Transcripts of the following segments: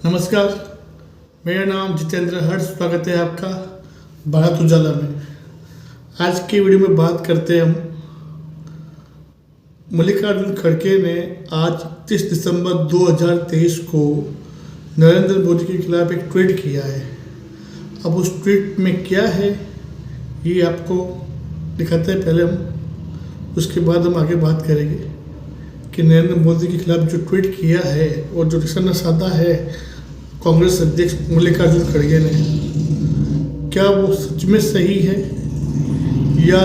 नमस्कार, मेरा नाम जितेंद्र हर्ष। स्वागत है आपका भारत उजाला में। आज की वीडियो में बात करते हैं हम मल्लिकार्जुन खड़गे ने आज 30 दिसंबर 2023 को नरेंद्र मोदी के खिलाफ एक ट्वीट किया है। अब उस ट्वीट में क्या है ये आपको दिखाते हैं पहले हम, उसके बाद हम आगे बात करेंगे कि नरेंद्र मोदी के खिलाफ जो ट्वीट किया है और जो निशाना साधा है कांग्रेस अध्यक्ष मल्लिकार्जुन खड़गे ने, क्या वो सच में सही है या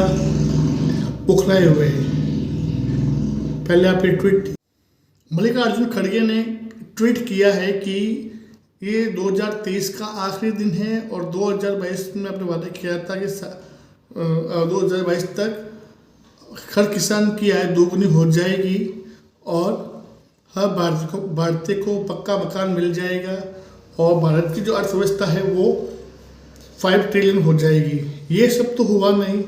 उखलाए हुए हैं। पहले आप ये ट्वीट, मल्लिकार्जुन खड़गे ने ट्वीट किया है कि ये 2023 का आखिरी दिन है और 2022 में आपने वादा किया था कि 2022 तक हर किसान की आय दोगुनी हो जाएगी और हर भारतीय को पक्का मकान मिल जाएगा और भारत की जो अर्थव्यवस्था है वो 5 ट्रिलियन हो जाएगी। ये सब तो हुआ नहीं,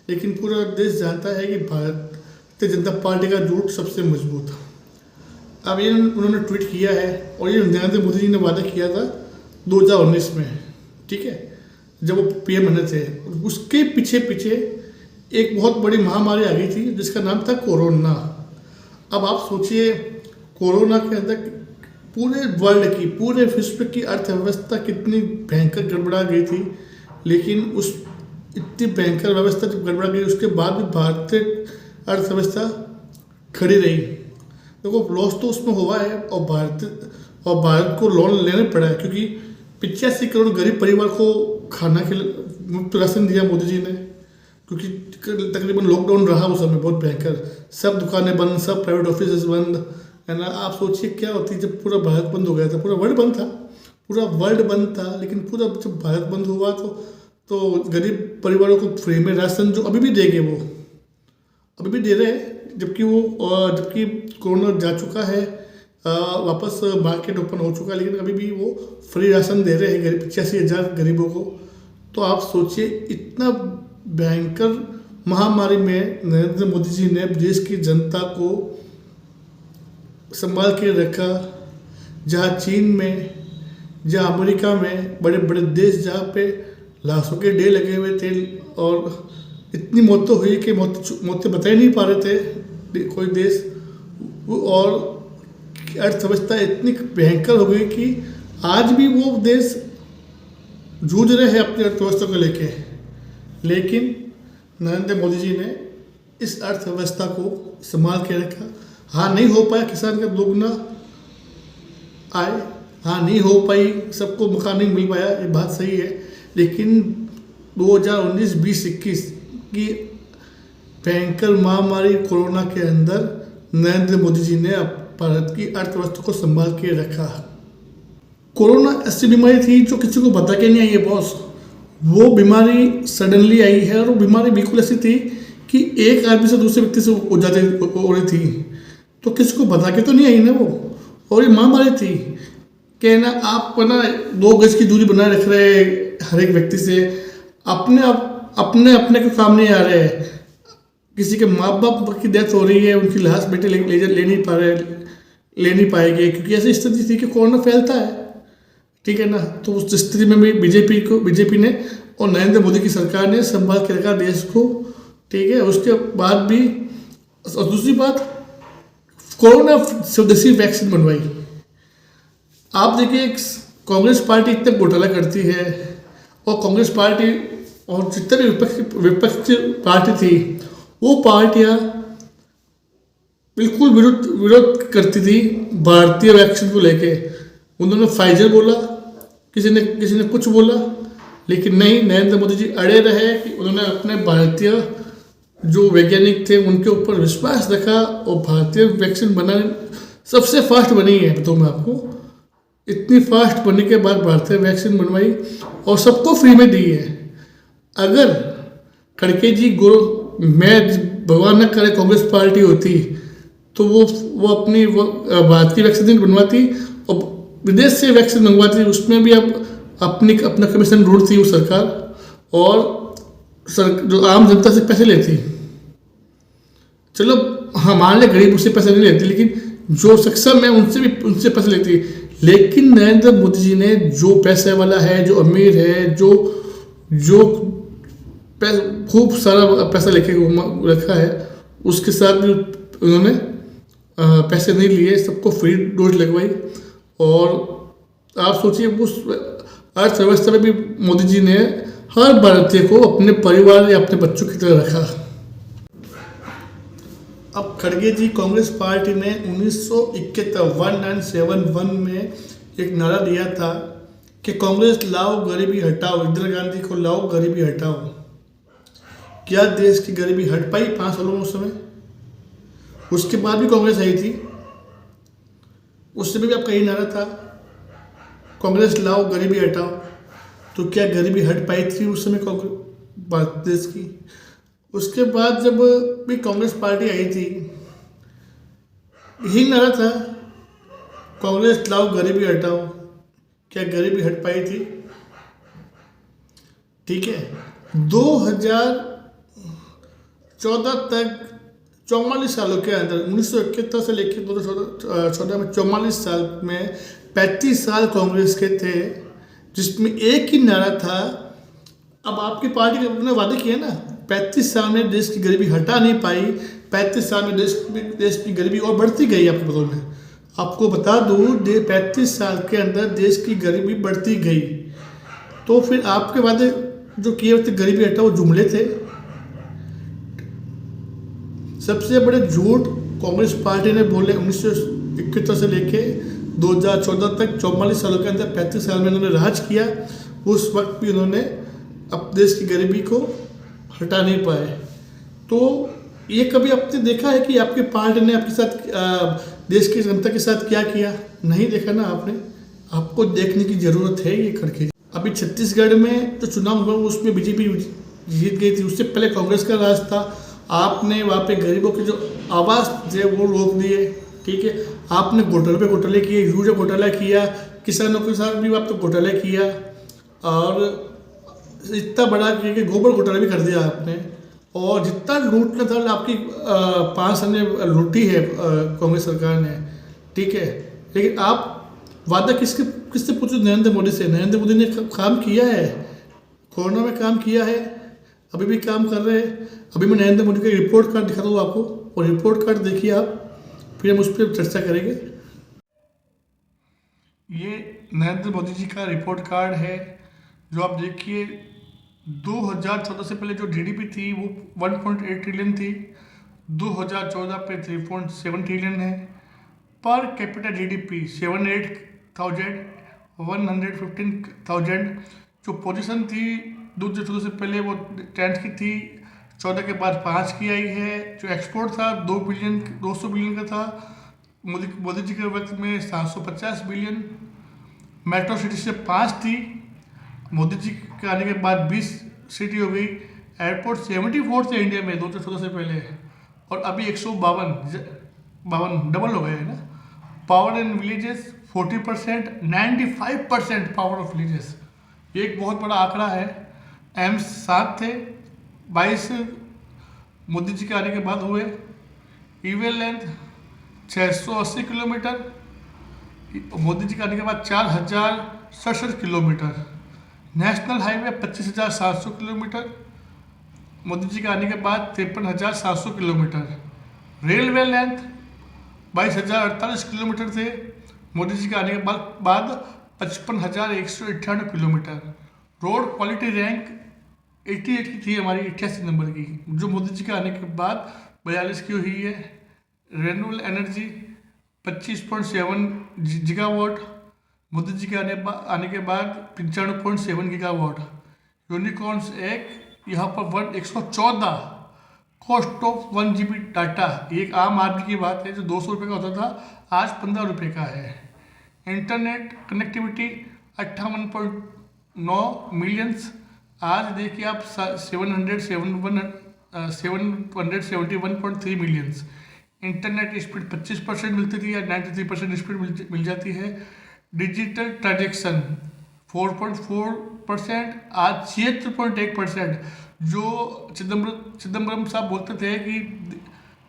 लेकिन पूरा देश जानता है कि भारतीय जनता पार्टी का झूठ सबसे मजबूत है। अब ये उन्होंने ट्वीट किया है और ये नरेंद्र मोदी जी ने वादा किया था 2019 में, ठीक है, जब वो पीएम बने थे। उसके पीछे पीछे एक बहुत बड़ी महामारी आ गई थी जिसका नाम था कोरोना। अब आप सोचिए, कोरोना के अंदर पूरे वर्ल्ड की, पूरे विश्व की अर्थव्यवस्था कितनी भयंकर गड़बड़ा गई थी, लेकिन उस इतनी भयंकर व्यवस्था जब गड़बड़ा गई उसके बाद भी भारतीय अर्थव्यवस्था खड़ी रही। देखो, लॉस तो उसमें हुआ है और भारत को लोन लेना पड़ा है, क्योंकि 85 करोड़ गरीब परिवार को खाना मुफ्त राशन दिया मोदी जी ने, क्योंकि तकरीबन लॉकडाउन रहा उस समय बहुत भयंकर। सब दुकानें बंद, सब प्राइवेट ऑफिस बंद, है ना। आप सोचिए क्या होती जब पूरा भारत बंद हो गया था, पूरा वर्ल्ड बंद था, पूरा वर्ल्ड बंद था, लेकिन पूरा जब भारत बंद हुआ तो गरीब परिवारों को फ्री में राशन, जो अभी भी देंगे, वो अभी भी दे रहे हैं, जबकि कोरोना जा चुका है, वापस मार्केट ओपन हो चुका है, लेकिन अभी भी वो फ्री राशन दे रहे हैं 85,000 गरीबों को। तो आप सोचिए, इतना भयंकर महामारी में नरेंद्र मोदी जी ने देश की जनता को संभाल के रखा। जहाँ चीन में, जहाँ अमेरिका में, बड़े बड़े देश जहाँ पे लाशों के ढेर लगे हुए थे और इतनी मौतें हुई कि मौतें बता ही नहीं पा रहे थे कोई देश, और अर्थव्यवस्था इतनी भयंकर हो गई कि आज भी वो देश जूझ रहे हैं अपनी अर्थव्यवस्था को लेके। लेकिन नरेंद्र मोदी जी ने इस अर्थव्यवस्था को संभाल के रखा। हाँ, नहीं हो पाया किसान का दोगुना आय, हाँ नहीं हो पाई, सबको मकान नहीं मिल पाया, ये बात सही है, लेकिन 2019, 20, 21 की भयंकर महामारी कोरोना के अंदर नरेंद्र मोदी जी ने भारत की अर्थव्यवस्था को संभाल के रखा। कोरोना ऐसी बीमारी थी जो किसी को बता के नहीं आई है बॉस। वो बीमारी सडनली आई है और वो बीमारी बिल्कुल ऐसी थी कि एक आदमी से दूसरे व्यक्ति से हो रही थी, तो किसी को बता के तो नहीं आई ना वो। और ये महामारी थी कि ना आप 2 गज की दूरी बनाए रख रहे हर एक व्यक्ति से, अपने को काम नहीं आ रहे। किसी के माँ बाप की डेथ हो रही है, उनकी लाश बेटे ले नहीं पाएंगे, क्योंकि ऐसी स्थिति थी कि कोरोना फैलता है, ठीक है ना। तो उस स्थिति में भी बीजेपी ने और नरेंद्र मोदी की सरकार ने संभाल के रखा देश को, ठीक है। उसके बाद भी, और दूसरी बात, कोरोना स्वदेशी वैक्सीन बनवाई। आप देखिए, कांग्रेस पार्टी इतना घोटाला करती है और कांग्रेस पार्टी और जितने भी विपक्ष पार्टी थी, वो पार्टियां बिल्कुल विरोध करती थी भारतीय वैक्सीन को लेके। उन्होंने फाइजर बोला, किसी ने कुछ बोला, लेकिन नहीं, नरेंद्र मोदी जी अड़े रहे कि उन्होंने अपने भारतीय जो वैज्ञानिक थे उनके ऊपर विश्वास रखा और भारतीय वैक्सीन बनाने सबसे फास्ट बनी है। बताऊँ मैं आपको, इतनी फास्ट बनने के बाद भारतीय वैक्सीन बनवाई और सबको फ्री में दी है। अगर खड़गे जी मैं भगवान न करे कांग्रेस पार्टी होती तो वो अपनी भारतीय वैक्सीन नहीं बनवाती और विदेश से वैक्सीन मंगवाती। उसमें भी अब अपना कमीशन ढूंढती वो सरकार, और जो आम जनता से पैसे लेती। चलो, हमारे गरीब उससे पैसे नहीं लेती, लेकिन जो सक्षम है उनसे पैसे लेती। लेकिन नरेंद्र मोदी जी ने जो पैसे वाला है, जो अमीर है, जो जो खूब सारा पैसा लेके रखा है, उसके साथ भी उन्होंने पैसे नहीं लिए, सबको फ्री डोज लगवाई। और आप सोचिए उस अर्थव्यवस्था में भी मोदी जी ने हर भारतीय को अपने परिवार या अपने बच्चों की तरह रखा। अब खड़गे जी, कांग्रेस पार्टी ने 1971 में एक नारा दिया था कि कांग्रेस लाओ गरीबी हटाओ, इंदिरा गांधी को लाओ गरीबी हटाओ। क्या देश की गरीबी हट पाई 5 सालों में उस समय? उसके बाद भी कांग्रेस आई थी, उस समय भी आपका यही नारा था, कांग्रेस लाओ गरीबी हटाओ। तो क्या गरीबी हट पाई थी उस समय भारत देश की? उसके बाद जब भी कांग्रेस पार्टी आई थी, यही नारा था, कांग्रेस लाओ गरीबी हटाओ। क्या गरीबी हट पाई थी? ठीक है। 2014 तक 44 सालों के अंदर, 1971 से लेकर 2014 में 44 साल में 35 साल कांग्रेस के थे, जिसमें एक ही नारा था। अब आपकी पार्टी ने वादे किए ना, 35 साल में देश की गरीबी हटा नहीं पाई, 35 साल में देश की गरीबी और बढ़ती गई। आपको बता दूँ 35 साल के अंदर देश की गरीबी बढ़ती गई। तो फिर आपके वादे जो किए थे गरीबी हटाओ, जुमले थे। सबसे बड़े झूठ कांग्रेस पार्टी ने बोले 1971 से लेके 2014 तक 44 सालों के अंदर 35 साल में उन्होंने राज किया। उस वक्त भी उन्होंने अब देश की गरीबी को हटा नहीं पाए। तो ये कभी आपने देखा है कि आपकी पार्टी ने आपके साथ देश की जनता के साथ क्या किया? नहीं देखा ना आपने। आपको देखने की ज़रूरत है ये खड़गे। अभी छत्तीसगढ़ में जो चुनाव हुआ उसमें बीजेपी जीत गई थी, उससे पहले कांग्रेस का राज था। आपने वहाँ पे गरीबों के जो आवाज़ थे वो रोक दिए, ठीक है। आपने घोटाले पे घोटाले किए, यूरिया घोटाला किया, किसानों के साथ भी आपने घोटाला किया, और इतना बड़ा कि गोबर घोटाला भी कर दिया आपने। और जितना लूटना था आपकी 5 साल में लूटी है कांग्रेस सरकार ने, ठीक है। लेकिन आप वादा किससे पूछो? नरेंद्र मोदी से। नरेंद्र मोदी ने काम किया है, कोरोना में काम किया है, अभी भी काम कर रहे हैं। अभी मैं नरेंद्र मोदी का रिपोर्ट कार्ड दिखाता हूँ आपको, और रिपोर्ट कार्ड देखिए आप, फिर हम उस पर चर्चा करेंगे। ये नरेंद्र मोदी जी का रिपोर्ट कार्ड है, जो आप देखिए 2014 से पहले जो जीडीपी थी वो 1.8 ट्रिलियन थी, 2014 पे 3.7 ट्रिलियन है। Per capita GDP 78,115,000। जो पोजीशन थी 2014 से पहले वो 10th की थी, 14 के बाद 5 की आई है। जो एक्सपोर्ट था 200 बिलियन का था मोदी जी के वक्त में, 750 बिलियन। मेट्रो सिटी से 5 थी, मोदी जी के आने के बाद 20 सिटी हो गई। एयरपोर्ट 74 थे इंडिया में 2014 से पहले, और अभी 152 डबल हो गए हैं ना। Power in villages 40%, 95% power of villages, ये एक बहुत बड़ा आंकड़ा है। एम्स 7 थे, 22 मोदी जी के आने के बाद हुए। ईवे लेंथ 680 किलोमीटर, मोदी जी के आने के बाद 4067 kilometre. National highway 25,700 kilometre, Modi ji के आने के बाद 53,700 किलोमीटर। रेलवे लेंथ 22,048 किलोमीटर थे, मोदी जी के आने के बाद 55,198 किलोमीटर। रोड क्वालिटी रैंक 88 की थी हमारी, 88 नंबर की, जो मोदी जी के आने के बाद 42 की हुई है। Renewable energy 25.7 gigawatt, Modi ji के आने के बाद 95.7 गीगावाट। यूनिकॉर्न्स एक्ट, यहाँ पर 114 कॉस्ट ऑफ 1 GB डाटा, एक आम आदमी की बात है, जो 200 रुपये का होता था आज 15 रुपये का है। इंटरनेट कनेक्टिविटी 58.9 मिलियंस, आज देखिए आप 771.3 मिलियंस। इंटरनेट स्पीड 25% मिलती थी, या 93% स्पीड मिल जाती है। डिजिटल ट्रांजेक्शन 4.4%, आज 76.1%। जो चिदम्बरम साहब बोलते थे कि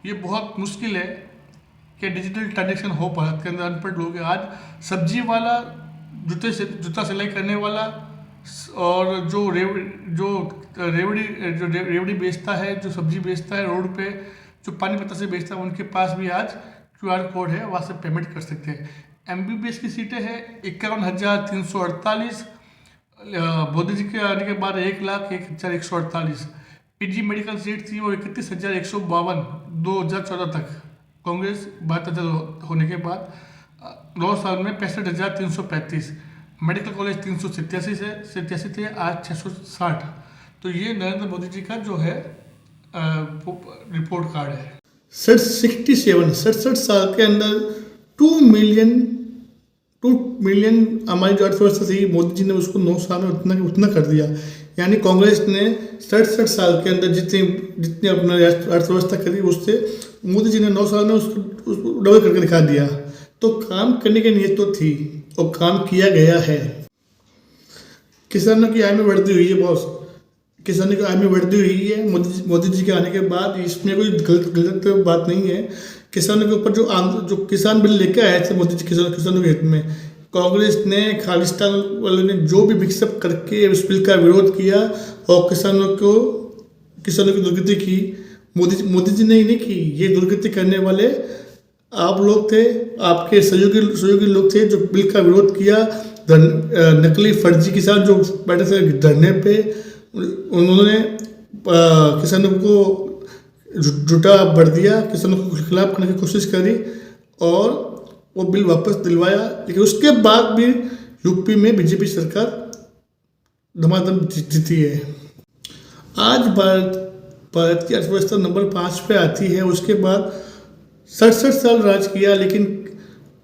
ये बहुत मुश्किल है कि डिजिटल ट्रांजेक्शन हो भारत के अंदर। अनपढ़ लोग हैं आज सब्जी वाला, जूता सिलाई करने वाला, और जो रेवड़ी बेचता है, जो सब्जी बेचता है रोड पे, जो पानी पत्ता से बेचता है, उनके पास भी आज QR कोड है, वहाँ से पेमेंट कर सकते हैं। MBBS की सीटें हैं 51,348, मोदी जी के आने के बाद 1,01,148। PG मेडिकल सीट थी वो 31,152 2014 तक। कांग्रेस भारत आजाद होने के बाद 9 साल में 65,335। मेडिकल कॉलेज 387 थे, आज 660। तो ये नरेंद्र मोदी जी का जो है रिपोर्ट कार्ड है। 67 साल के अंदर 2 मिलियन हमारी जो अर्थव्यवस्था थी, मोदी जी ने उसको 9 साल में उतना कर दिया। यानी कांग्रेस ने 67 साल के अंदर जितनी अपना अर्थव्यवस्था करी, उससे मोदी जी ने 9 साल में उसको डबल करके दिखा दिया। तो काम करने की नीयत तो थी और काम किया गया है। किसानों की आय में वृद्धि हुई है बॉस, किसानों की आय में वृद्धि हुई है मोदी जी के आने के बाद। इसमें कोई गलत बात नहीं है। किसानों के ऊपर जो किसान बिल लेके आए थे मोदी जी किसानों के हित में, कांग्रेस ने, खालिस्तान वालों ने जो भी मिक्सअप करके उस बिल का विरोध किया और किसानों की दुर्गति की। मोदी जी ने ही नहीं की, ये दुर्गति करने वाले आप लोग थे, आपके सहयोगी लोग थे जो बिल का विरोध किया। नकली फर्जी किसान जो बैठे थे धरने पे, उन्होंने किसानों को झूठा भर दिया, किसानों को खिलाफ करने की कोशिश करी और वो बिल वापस दिलवाया। लेकिन उसके बाद भी यूपी में बीजेपी सरकार धमाधम जीती है। आज भारत की अर्थव्यवस्था नंबर 5 पे आती है। उसके बाद 67 साल राज किया, लेकिन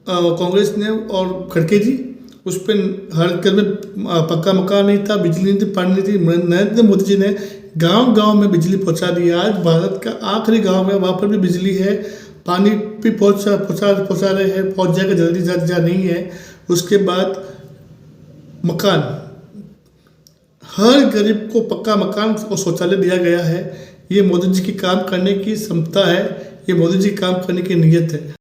कांग्रेस ने और खड़गे जी उस पर हर घर में पक्का मकान नहीं था, बिजली नहीं थी, पानी नहीं थी। नरेंद्र मोदी जी ने गांव में बिजली पहुंचा दी। आज भारत का आखिरी गांव है, वहाँ पर भी बिजली है, पानी भी पहुंचा रहे हैं, पहुंच जाएगा जल्दी जा नहीं है। उसके बाद मकान, हर गरीब को पक्का मकान और शौचालय दिया गया है। ये मोदी जी की काम करने की क्षमता है, ये मोदी जी काम करने की नीयत है।